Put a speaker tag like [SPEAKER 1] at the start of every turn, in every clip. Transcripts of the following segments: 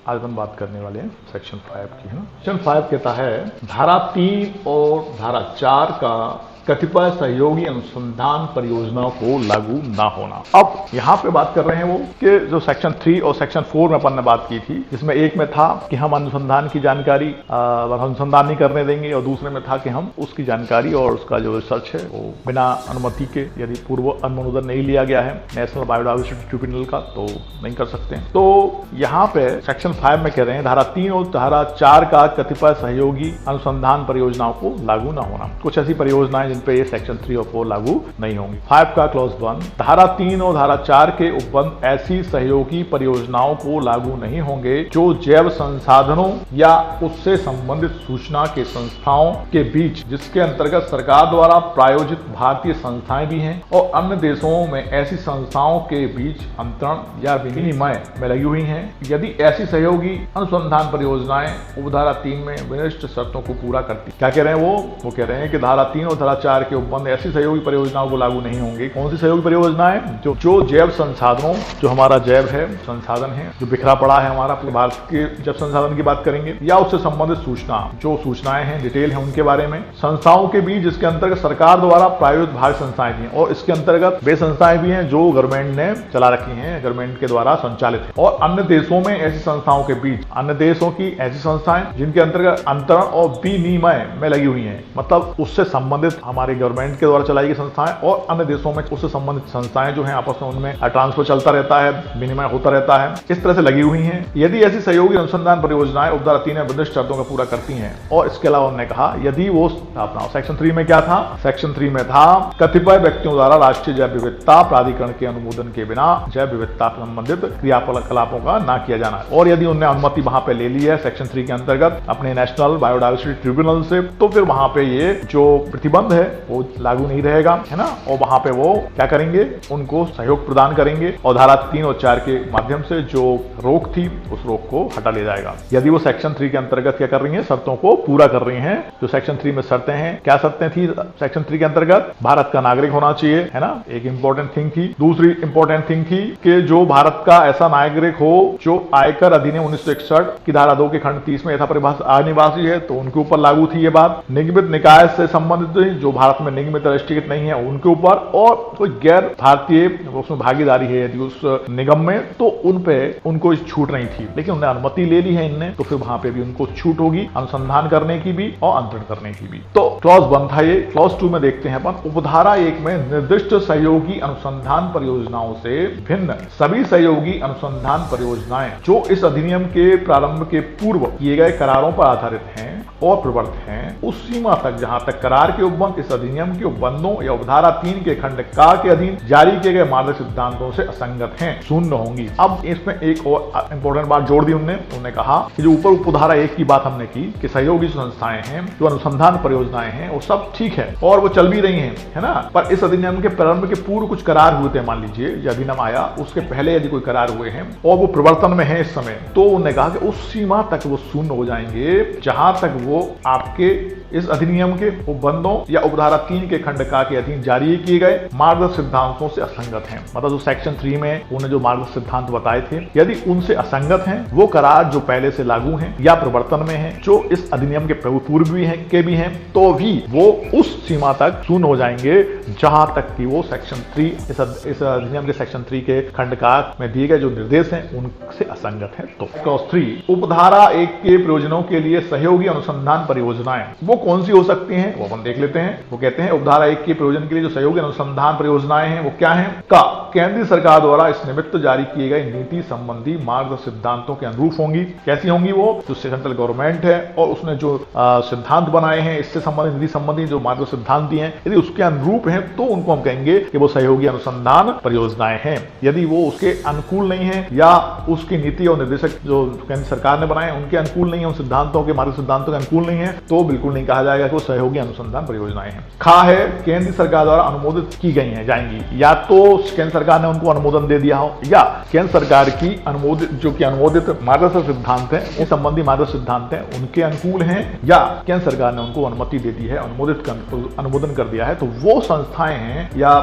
[SPEAKER 1] आज हम बात करने वाले हैं सेक्शन 5 की, है ना। सेक्शन 5 कहता है धारा 3 और धारा 4 का कतिपय सहयोगी अनुसंधान परियोजनाओं को लागू ना होना। अब यहाँ पे बात कर रहे हैं वो कि जो सेक्शन 3 और सेक्शन 4 में अपन ने बात की थी, जिसमें एक में था कि हम अनुसंधान की जानकारी अनुसंधान नहीं करने देंगे, और दूसरे में था कि हम उसकी जानकारी और उसका जो रिसर्च है वो बिना अनुमति के, यदि पूर्व अनुमोदन नहीं लिया गया है नेशनल बायोडायवर्सिटी ट्रिब्यूनल का, तो नहीं कर सकते हैं। तो यहाँ पे सेक्शन 5 में कह रहे हैं धारा 3 और धारा 4 का कतिपय सहयोगी अनुसंधान परियोजनाओं को लागू ना होना। कुछ ऐसी परियोजनाएं पे ये सेक्शन 3 और 4 लागू नहीं होंगी। 5 का क्लॉज 1, धारा 3 और धारा 4 के उपबंध ऐसी सहयोगी परियोजनाओं को लागू नहीं होंगे जो जैव संसाधनों या उससे संबंधित सूचना के संस्थाओं के बीच, जिसके अंतर्गत सरकार द्वारा प्रायोजित भारतीय संस्थाएं भी हैं और अन्य देशों में ऐसी संस्थाओं के बीच अंतरण या विनिमय में लगी हुई हैं। यदि ऐसी सहयोगी अनुसंधान परियोजनाएं उपधारा 3 में विशिष्ट शर्तों को पूरा करती, क्या कह रहे हैं वो कह रहे हैं कि धारा 3 और धारा 4 के उपबंध ऐसी सहयोगी परियोजनाओं को लागू नहीं होंगे। कौन सी सहयोगी परियोजनाएं? जो जैव संसाधनों, जो हमारा जैव है, संसाधन है जो बिखरा पड़ा है हमारा भारत के जैव संसाधन की बात करेंगे, या उससे संबंधित सूचना, जो सूचनाएं हैं, डिटेल है उनके बारे में, संस्थाओं के बीच जिसके अंतर्गत सरकार द्वारा प्रायोजित भारतीय संस्थाएं भी हैं, और इसके अंतर्गत वे संस्थाएं भी हैं जो गवर्नमेंट ने चला रखी हैं, गवर्नमेंट के द्वारा संचालित है, और अन्य देशों में ऐसी संस्थाओं के बीच, अन्य देशों की ऐसी संस्थाएं जिनके अंतर्गत अंतरण और विनिमय में लगी हुई है, मतलब उससे संबंधित हमारे गवर्नमेंट के द्वारा चलाई गई संस्थाएं और अन्य देशों में उससे संबंधित संस्थाएं जो हैं आपस में उनमें ट्रांसफर चलता रहता है, विनिमय होता रहता है, इस तरह से लगी हुई हैं। यदि ऐसी सहयोगी अनुसंधान परियोजनाएं उपधारा 3 में निर्दिष्ट शर्तों का पूरा करती हैं, और इसके अलावा उन्होंने कहा यदि वो अपना सेक्शन 3 में क्या था? सेक्शन 3 में था कतिपय व्यक्तियों द्वारा राष्ट्रीय जैव विविधता प्राधिकरण के अनुमोदन के बिना जैव विविधता संबंधित क्रियाकलापों का ना किया जाना, और यदि उन्होंने अनुमति वहां पे ले ली है सेक्शन 3 के अंतर्गत अपने नेशनल बायोडायवर्सिटी ट्रिब्यूनल से, तो फिर वहां पे ये जो प्रतिबंध है वो लागू नहीं रहेगा, है ना। और वहां पे वो क्या करेंगे? उनको सहयोग प्रदान करेंगे, और धारा 3 और 4 के माध्यम से जो रोक थी उस रोक को हटा लिया जाएगा। यदि वो सेक्शन 3 के अंतर्गत क्या कर रही है? शर्तों को पूरा कर रही हैं। जो सेक्शन 3 में शर्तें हैं, क्या शर्तें थी सेक्शन 3 के अंतर्गत? भारत का नागरिक होना चाहिए, है ना, एक इंपॉर्टेंट थिंग थी। दूसरी इंपॉर्टेंट थिंग थी कि जो भारत का ऐसा नागरिक हो जो आयकर अधिनियम 1961 की धारा 2 के खंड 30 में यथा परिभाषा निवासी है, तो उनके ऊपर लागू थी ये बात। निगमित निकाय से संबंधित जो भारत में निगमित रजिस्ट्रेट नहीं है उनके ऊपर, और कोई गैर भारतीय उसमें भागीदारी है यदि उस निगम में, तो उन पे उनको छूट नहीं थी, लेकिन उन्हें अनुमति ले ली है इनने, तो फिर वहां पे भी उनको छूट होगी अनुसंधान करने की भी और अंतरण करने की भी। तो क्लॉज 1 था ये। क्लॉज 2 में देखते हैं अपन, उपधारा 1 में निर्दिष्ट सहयोगी अनुसंधान परियोजनाओं से भिन्न सभी सहयोगी अनुसंधान परियोजनाएं जो इस अधिनियम के प्रारंभ के पूर्व किए गए करारों पर आधारित हैं और प्रवर्तित हैं, उस सीमा तक जहां तक करार के उपबंध इस अधिनियम के उपबंधों या उपधारा 3 के खंड का के अधीन जारी किए गए मार्गदर्शक सिद्धांतों से असंगत हैं, शून्य होंगी। अब इसमें एक और इंपॉर्टेंट बात जोड़ दी उन्होंने कहा कि जो ऊपर उपधारा 1 की बात हमने की कि सहयोगी संस्थाएं हैं, जो अनुसंधान परियोजनाएं हैं, वो सब ठीक है और वो चल भी रही हैं, है ना। पर इस अधिनियम के प्रारंभ के पूर्व कुछ करार हुए थे, मान लीजिए यह अधिनियम आया उसके पहले यदि कोई करार हुए हैं और वो प्रवर्तन में है इस समय, तो उन्होंने कहा कि उस सीमा तक वो शून्य हो जाएंगे जहां तक वो आपके इस अधिनियम के उपबंधों या उपधारा 3 के खंड का के अधीन जारी किए गए मार्गदर्शक सिद्धांतों से असंगत हैं। मतलब जो सेक्शन 3 में उन्होंने जो मार्गदर्शक सिद्धांत बताए थे, यदि उनसे असंगत हैं, वो करार जो पहले से लागू हैं या प्रवर्तन में हैं, जो इस अधिनियम के पूर्व भी हैं, तो भी वो उस सीमा तक शून्य हो जाएंगे जहां तक कि वो सेक्शन 3 इस अधिनियम के सेक्शन 3 के खंड का में दिए गए जो निर्देश हैं उनसे असंगत है। तो क्लॉज 3, उपधारा 1 के प्रयोजनों के लिए सहयोगी अनुसंधान परियोजनाएं वो कौन सी हो सकती हैं, वो अपन देख लेते हैं। वो कहते हैं उपधारा 1 के प्रयोजन के लिए जो सहयोगी अनुसंधान परियोजनाएं हैं वो क्या हैं? का केंद्रीय सरकार द्वारा इस निमित्त जारी किए गए नीति संबंधी मार्गदर्शक सिद्धांतों के अनुरूप होंगी। कैसी होंगी वो? जो सेंट्रल गवर्नमेंट है और उसने जो सिद्धांत बनाए हैं, इससे संबंधित नीति संबंधी जो मार्गदर्शक सिद्धांत दिए हैं, यदि उसके अनुरूप हैं तो उनको हम कहेंगे कि वो सहयोगी अनुसंधान परियोजनाएं हैं। यदि वो उसके अनुकूल नहीं है या उसकी नीति और निर्देशक जो केंद्र सरकार ने बनाए उनके अनुकूल नहीं है, उन सिद्धांतों के मार्गदर्शक सिद्धांतों के अनुकूल नहीं है, तो बिल्कुल नहीं कहा जाएगा कि वो सहयोगी अनुसंधान परियोजनाएं हैं। खा है केंद्र सरकार द्वारा अनुमोदित की गई हैं, जाएंगी, या तो केंद्र सरकार ने उनको अनुमोदन दे दिया हो, या केंद्र सरकार की अनुमोदित जो कि अनुमोदित मार्गदर्शक सिद्धांत है, उस संबंधी मार्गदर्शक सिद्धांत है उनके अनुकूल हैं, या केंद्र सरकार ने उनको अनुमति दे दी है, अनुमोदन कर दिया है, तो वो संस्थाएं हैं या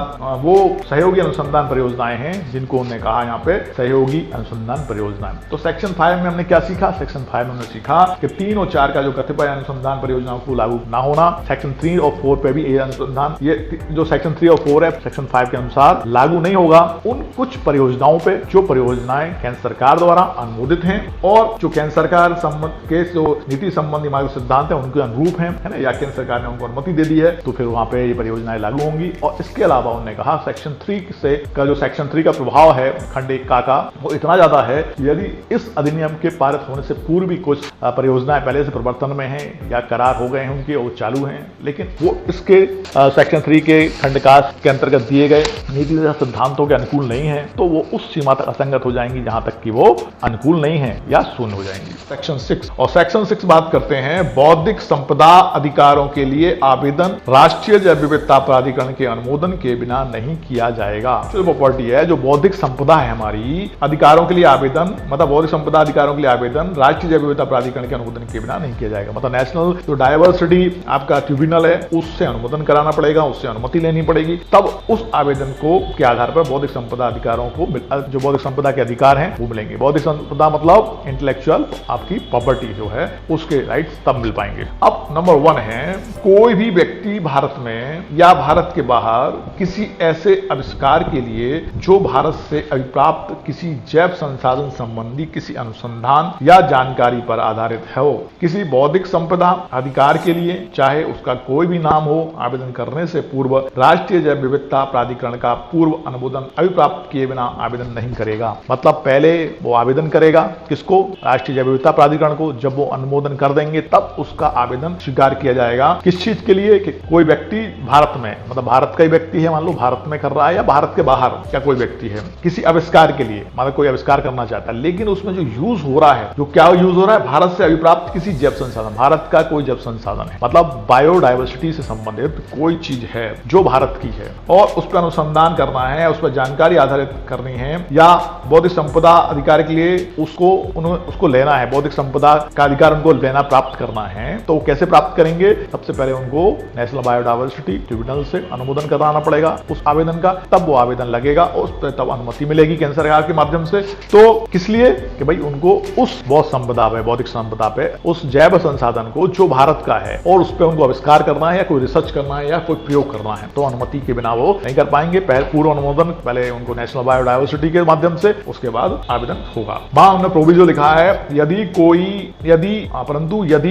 [SPEAKER 1] वो सहयोगी अनुसंधान परियोजनाएं हैं जिनको उन्होंने कहा यहाँ पे सहयोगी अनुसंधान परियोजनाएं। तो सेक्शन 5 में हमने क्या सीखा? सेक्शन 5 में हमने सीखा कि 3 और 4 का जो कतिपय अनुसंधान परियोजनाओं को लागू ना होना, सेक्शन 3 और 4 पे भी ये अनुसंधान, ये जो सेक्शन 3 और 4 है सेक्शन 5 के अनुसार लागू नहीं होगा उन कुछ परियोजनाओं पे जो परियोजनाएं केंद्र सरकार द्वारा अनुमोदित हैं और जो केंद्र सरकार के जो नीति संबंधी मार्ग सिद्धांत है उनके अनुरूप है ना, या केंद्र सरकार ने उनको अनुमति दे दी है, तो फिर वहां पे ये परियोजनाएं लागू होंगी। और इसके अलावा उन्होंने कहा सेक्शन 3 से का जो सेक्शन 3 का प्रभाव है खंड 1 का वो इतना ज्यादा है, यदि इस अधिनियम के पारित होने से पूर्व भी कुछ परियोजनाएं पहले से प्रवर्तन में हैं या करार हो गए हैं उनके, वो चालू हैं, लेकिन वो इसके सेक्शन 3 के खंड का के अंतर्गत दिए गए नीति सिद्धांतों के अनुकूल नहीं है, तो वो उस सीमा तक असंगत हो जाएंगी जहां तक कि वो अनुकूल नहीं है या शून्य हो जाएंगी। सेक्शन 6 और सेक्शन 6 बात करते हैं बौद्धिक संपदा अधिकारों के लिए आवेदन राष्ट्रीय जैव विविधता प्राधिकरण के अनुमोदन के बिना नहीं किया जाएगा। जो प्रॉपर्टी है, जो बौद्धिक संपदा है हमारी, अधिकारों के लिए आवेदन, मतलब बौद्धिक संपदा अधिकारों के लिए आवेदन राष्ट्रीय जैव विविधता प्राधिकरण के अनुमोदन के बिना नहीं किया जाएगा। मतलब नेशनल जो डायवर्सिटी आपका ट्रिब्यूनल है उससे अनुमोदन कराना पड़ेगा, उससे अनुमति लेनी पड़ेगी, तब उस आवेदन को के आधार पर बौद्धिक संपदा अधिकारों को, जो बौद्धिक संपदा के अधिकार हैं वो मिलेंगे। बौद्धिक संपदा मतलब इंटेलेक्चुअल आपकी प्रॉपर्टी जो है उसके राइट्स तब मिल पाएंगे। अब नंबर 1 है, कोई भी व्यक्ति भारत में या भारत के बाहर किसी ऐसे आविष्कार के लिए जो भारत से अभिप्राप्त किसी जैव संसाधन संबंधी किसी अनुसंधान या जानकारी पर आधारित हो, किसी बौद्धिक संपदा अधिकार के लिए चाहे उसका कोई भी नाम हो, आवेदन करने से पूर्व राष्ट्रीय जैव विविधता प्राधिकरण का पूर्व अनुमोदन अभिप्राप्त किए बिना आवेदन नहीं करेगा। मतलब पहले वो आवेदन करेगा किसको? राष्ट्रीय जैव विविधता प्राधिकरण को। जब वो अनुमोदन कर देंगे तब उसका आवेदन स्वीकार किया जाएगा। किस चीज के लिए? कि कोई व्यक्ति भारत में, मतलब भारत का ही व्यक्ति है, मान लो भारत में कर रहा है या भारत के बाहर क्या कोई व्यक्ति है, किसी आविष्कार के लिए, मतलब कोई आविष्कार करना चाहता है, लेकिन उसमें जो यूज हो रहा है, जो क्या यूज हो रहा है, भारत से अभिप्राप्त किसी जैव संसाधन, भारत का कोई जैव संसाधन है, मतलब बायोडायवर्सिटी से संबंधित कोई चीज है जो भारत की है और उस पर अनुसंधान करना है, उस पर जानकारी आधारित करनी है, या बौद्धिक संपदा अधिकार के लिए उसको लेना है, बौद्धिक संपदा का अधिकार उनको लेना, प्राप्त करना है, तो कैसे प्राप्त करेंगे? सबसे पहले उनको नेशनल बायोडायवर्सिटी ट्रिब्यूनल से अनुमोदन कराना पड़ेगा उस आवेदन का, तब वो आवेदन लगेगा और उस पर तब अनुमति मिलेगी केंद्र सरकार के माध्यम से। तो किस लिए? कि भाई उनको उस बौद्धिक संपदा पे उस जैव संसाधन को जो भारत का है और उस पर उनको आविष्कार करना है या कोई रिसर्च करना है या कोई प्रयोग करना है, तो अनुमति के बिना वो नहीं कर पाएंगे। पूर्व अनुमोदन पहले उनको नेशनल बायोडायवर्सिटी के माध्यम से, उसके बाद आवेदन होगा। वहां हमने प्रोविजो लिखा है, यदि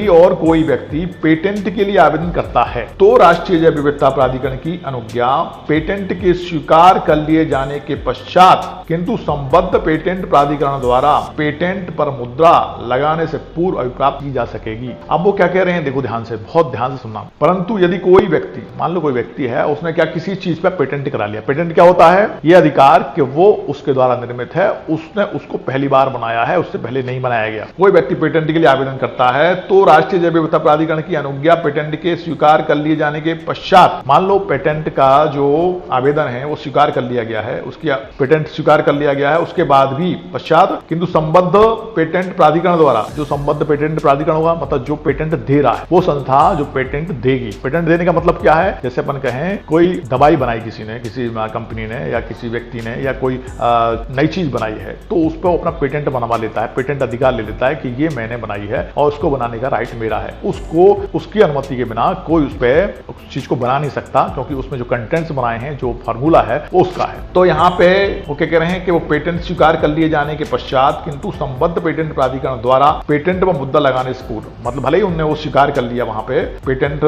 [SPEAKER 1] और कोई व्यक्ति पेटेंट के लिए आवेदन करता है तो राष्ट्रीय जैव विविधता प्राधिकरण की अनुज्ञा पेटेंट के स्वीकार कर लिए जाने के पश्चात किंतु संबद्ध पेटेंट प्राधिकरण द्वारा पेटेंट पर मुद्रा लगाने से पूर्व अभिप्राप्त की जा सकेगी। अब वो क्या कह रहे हैं, देखो ध्यान से, बहुत ध्यान से सुनना। परंतु यदि कोई व्यक्ति, मान लो कोई व्यक्ति है, उसने क्या किसी चीज पर पेटेंट करा लिया। पेटेंट क्या होता है? यह अधिकार कि वो उसके द्वारा निर्मित है, उसने उसको पहली बार बनाया है, उससे पहले नहीं बनाया गया। कोई व्यक्ति पेटेंट के लिए आवेदन करता है तो राष्ट्रीय जैव विविधता प्राधिकरण की अनुज्ञा पेटेंट के स्वीकार कर लिए जाने के पश्चात, मान लो पेटेंट का जो आवेदन है वो स्वीकार कर लिया गया है, उसकी पेटेंट स्वीकार कर लिया गया है, उसके बाद भी पश्चात किंतु संबद्ध पेटेंट प्राधिकरण द्वारा, जो संबद्ध पेटेंट प्राधिकरण होगा, मतलब जो पेटेंट दे रहा है वो संस्था जो पेटेंट देगी। पेटेंट देने का मतलब क्या है? जैसे अपन कहें कोई दवाई बनाई किसी ने, किसी कंपनी ने या किसी व्यक्ति ने, या कोई नई चीज बनाई है, तो उस पर अपना पेटेंट बनवा लेता है, पेटेंट अधिकार ले लेता है कि ये मैंने बनाई है और उसको बनाने का राइट मेरा है। उसको उसकी अनुमति के बिना कोई उस पर उस चीज को बना नहीं सकता, क्योंकि उसमें जो कंटेंट्स बनाए हैं, जो फार्मूला है वो उसका है। तो यहाँ पे वो क्या कह रहे हैं कि वो पेटेंट स्वीकार कर लिए जाने के पश्चात किंतु संबद्ध पेटेंट प्राधिकरण द्वारा पेटेंट पर मुद्दा लगाने से पूर्व, मतलब भले ही उन्होंने वो स्वीकार कर लिया, वहां पे पेटेंट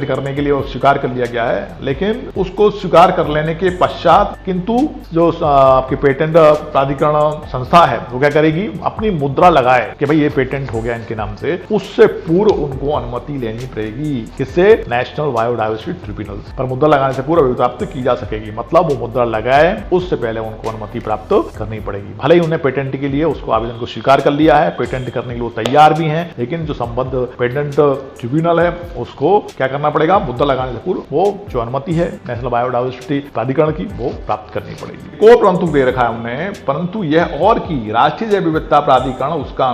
[SPEAKER 1] करने के लिए वो स्वीकार कर लिया गया है, लेकिन उसको स्वीकार कर लेने के पश्चात किंतु जो आपकी पेटेंट प्राधिकरण संस्था है वो क्या करेगी? अपनी मुद्रा लगाए कि भाई ये पेटेंट हो गया इनके नाम से, उससे पूर्व उनको अनुमति लेनी पड़ेगी। किससे? नेशनल बायोडायवर्सिटी ट्रिब्यूनल पर मुद्रा लगाने से पूर्व प्राप्त की जा सकेगी। मतलब वो मुद्रा लगाए उससे पहले उनको अनुमति प्राप्त करनी पड़ेगी। भले ही उन्हें पेटेंट के लिए उसको आवेदन को स्वीकार कर लिया है, पेटेंट करने के लिए वो तैयार भी हैं, लेकिन जो संबद्ध पेटेंट ट्रिब्यूनल है उसको क्या करना पड़ेगा, मुद्दा लगाने से पूर्व वो जो अनुमति है नेशनल बायोडायवर्सिटी प्राधिकरण की वो प्राप्त करनी पड़ेगी। को परंतु दे रखा है हमने, परंतु यह और की राष्ट्रीय जैव विविधता प्राधिकरण उसका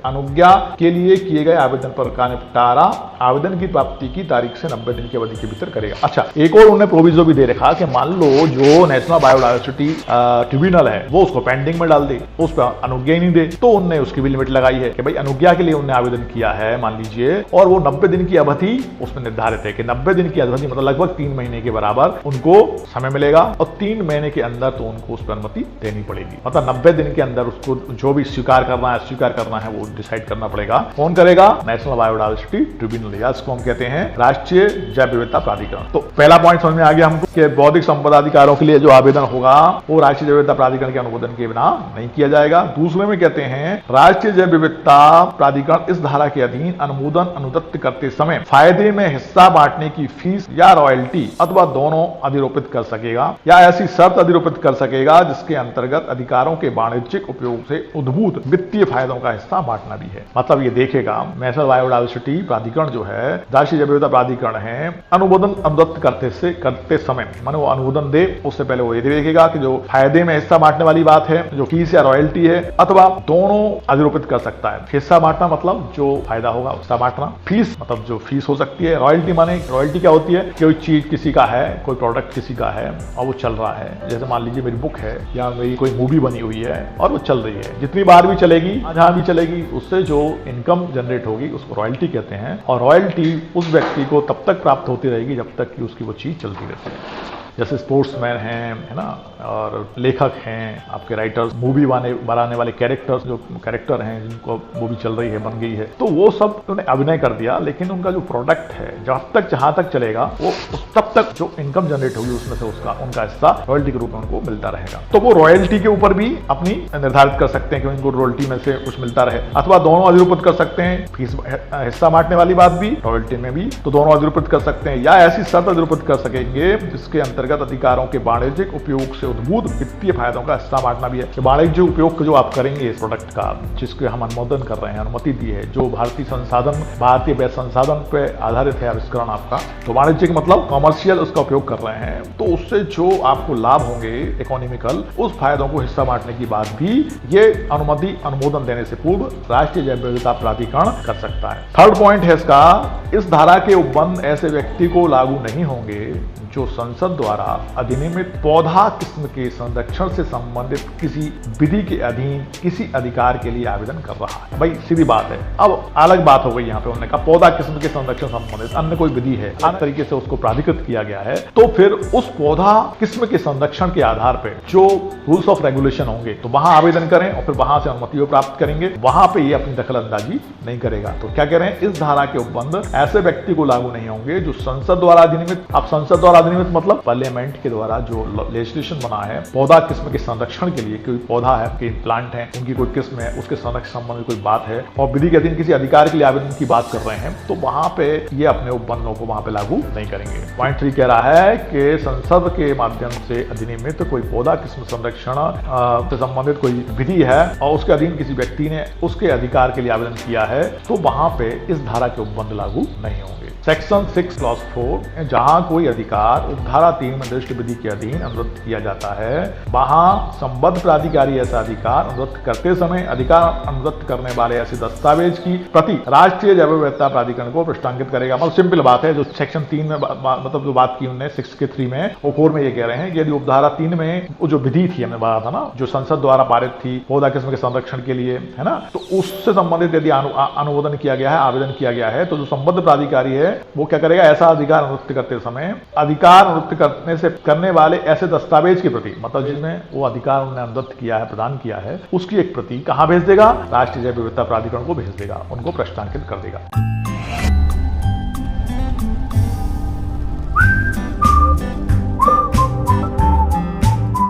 [SPEAKER 1] अनुज्ञा के लिए किए गए आवेदन पर का निपटारा आवेदन की प्राप्ति की तारीख से 90 दिन की अवधि के भीतर करेगा। अच्छा, एक और उन्होंने प्रोविजो भी दे रखा कि मान लो जो नेशनल बायोडायवर्सिटी ट्रिब्यूनल है वो उसको पेंडिंग में डाल दे, उस पर अनुज्ञा ही नहीं दे, तो उनने उसकी भी लिमिट लगाई है कि भाई अनुज्ञा के लिए उन्होंने आवेदन किया है मान लीजिए, और वो 90 दिन की अवधि उसमें निर्धारित है कि 90 दिन की अवधि मतलब लगभग 3 महीने के बराबर उनको समय मिलेगा, और 3 महीने के अंदर तो उनको उस पर अनुमति देनी पड़ेगी। मतलब 90 दिन के अंदर उसको जो भी स्वीकार करना है अस्वीकार करना है वो डिसाइड करना पड़ेगा। कौन करेगा, नेशनल बायोडायवर्सिटी ट्रिब्यूनल, या इसको हम कहते हैं राष्ट्रीय जैव विविधता प्राधिकरण। तो पहला पॉइंट समझ में आ गया हमको कि बौद्धिक संपदा अधिकारों के लिए जो आवेदन होगा वो राष्ट्रीय जैव विविधता प्राधिकरण के अनुमोदन के बिना नहीं किया जाएगा। दूसरे में कहते हैं राष्ट्रीय जैव विविधता प्राधिकरण इस धारा के अधीन अनुमोदन अनुदत्त करते समय फायदे में हिस्सा बांटने की फीस या रॉयल्टी अथवा दोनों अधिरोपित कर सकेगा, या ऐसी शर्त अधिरोपित कर सकेगा जिसके अंतर्गत अधिकारों के वाणिज्यिक उपयोग से उद्भूत वित्तीय फायदों का हिस्सा बांटना भी है। मतलब ये देखेगा नेशनल बायोडायवर्सिटी प्राधिकरण जो है राष्ट्रीय जैव विविधता प्राधिकरण है, अनुमोदन अनुदत्त करते समय माने वो अनुमोदन दे उससे पहले वो ये देखेगा कि जो फायदे में हिस्सा बांटने वाली बात है, जो फीस या रॉयल्टी है, अथवा दोनों अधिरोपित कर सकता है। हिस्सा बांटना मतलब जो फायदा होगा उसका बांटना, फीस मतलब जो फीस हो सकती है, रॉयल्टी माने रॉयल्टी क्या होती है, कोई चीज किसी का है, कोई प्रोडक्ट किसी का है और वो चल रहा है, जैसे मान लीजिए मेरी बुक है या मेरी कोई मूवी बनी हुई है और वो चल रही है, जितनी बार भी चलेगी जहां भी चलेगी उससे जो इनकम जनरेट होगी उसको रॉयल्टी कहते हैं, और रॉयल्टी उस व्यक्ति को तब तक प्राप्त होती रहेगी जब तक कि उसकी वो चीज चलती रहती है। जैसे स्पोर्ट्समैन हैं, है ना, और लेखक हैं, आपके राइटर्स, मूवी बनाने वाले कैरेक्टर हैं जिनको मूवी चल रही है, बन गई है, तो वो सब उन्होंने अभिनय कर दिया, लेकिन उनका जो प्रोडक्ट है जब तक जहां तक चलेगा वो तब तक जो इनकम जनरेट होगी उसमें से उनका हिस्सा रॉयल्टी के रूप में उनको मिलता रहेगा। तो वो रॉयल्टी के ऊपर भी अपनी निर्धारित कर सकते हैं कि उनको रॉयल्टी में से कुछ मिलता रहे, अथवा दोनों अधिरोपित कर सकते हैं, फीस हिस्सा बांटने वाली बात भी रॉयल्टी में भी, तो दोनों अधिरोपित कर सकते हैं, या ऐसी शर्त अधिरोपित कर सकेंगे जिसके अंतर्गत अधिकारों के वाणिज्यिक उपयोग से उद्भूत वित्तीय फायदों का हिस्सा बांटना भी है। कि वाणिज्य उपयोग जो आप करेंगे इस प्रोडक्ट का, जिसके हम अनुमोदन कर रहे हैं, अनुमति दी है, जो भारतीय व्यय संसाधन पे आधारित है आविष्करण आपका, तो वाणिज्यिक मतलब कॉमर्शियल उसका उपयोग कर रहे हैं, तो उससे जो आपको लाभ होंगे इकोनॉमिकल, उस फायदों को हिस्सा बांटने की बात भी ये अनुमोदन देने से पूर्व राष्ट्रीय जैव विविधता प्राधिकरण कर सकता है। थर्ड पॉइंट है इसका, इस धारा के उपबंध ऐसे व्यक्ति को लागू नहीं होंगे जो संसद द्वारा अधिनियमित पौधा किस्म के संरक्षण से संबंधित किसी विधि के अधीन किसी अधिकार के लिए आवेदन कर रहा है। भाई सीधी बात है। अब अलग बात हो गई यहाँ पे, उन्होंने कहा पौधा किस्म के संरक्षण संबंधित अन्य कोई विधि है, अन्य तरीके से उसको प्राधिकृत किया गया है, तो फिर उस पौधा किस्म के संरक्षण के आधार पर जो रूल्स ऑफ रेगुलेशन होंगे तो वहां आवेदन करें और फिर वहां से अनुमति प्राप्त करेंगे, वहां पे ये अपनी दखल अंदाजी नहीं करेगा। तो क्या कह रहे हैं, इस धारा के उपबंध ऐसे व्यक्ति को लागू नहीं होंगे जो संसद द्वारा अधिनियमित, अब संसद द्वारा अधिनियमित मतलब पार्लियामेंट के द्वारा जो लेजिस्लेशन बना है पौधा किस्म के संरक्षण के लिए, कोई पौधा है, कोई प्लांट है, उनकी कोई किस्म है, उसके संरक्षण संबंधित कोई बात है और विधि के अधीन किसी अधिकार के लिए आवेदन की बात कर रहे हैं, तो वहां पे ये अपने उपबंधों को वहां पे लागू नहीं करेंगे। पॉइंट 3 कह रहा है कि संसद के माध्यम से अधिनियमित कोई पौधा किस्म संरक्षण से संबंधित कोई विधि है और उसके अधीन किसी व्यक्ति ने उसके अधिकार के लिए आवेदन किया है, तो वहां पे इस धारा के उपबंध लागू नहीं होंगे। सेक्शन 6 क्लॉज 4, जहां कोई अधिकार उपधारा 3 में निर्दिष्ट विधि के अधीन अनुवृत्त किया जाता है, वहां संबद्ध प्राधिकारी ऐसा अधिकार अनुवृत्त करते समय अधिकार अनुवृत्त करने वाले ऐसे दस्तावेज की प्रति राष्ट्रीय जैव विविधता प्राधिकरण को पृष्ठांकित करेगा। मतलब सिंपल बात है, जो सेक्शन 3 में मतलब जो बात की उन्होंने 6 के 3 में और 4 में ये कह रहे हैं कि यदि उपधारा 3 में जो विधि थी, हमने बताया था ना, जो संसद द्वारा पारित थी पौधा किस्म के संरक्षण के लिए, है ना, तो उससे संबंधित यदि अनुमोदन किया गया है, आवेदन किया गया है, तो जो संबद्ध प्राधिकारी है वो क्या करेगा, ऐसा अधिकार अनुवृत्त करते समय अधिकार अनुवृत्त करने वाले ऐसे दस्तावेज की प्रति, मतलब जिसमें वो अधिकार उन्होंने अनुवृत्त किया है, प्रदान किया है, उसकी एक प्रति कहां भेज देगा, राष्ट्रीय जैव विविधता प्राधिकरण को भेज देगा, उनको पृष्ठांकित कर देगा।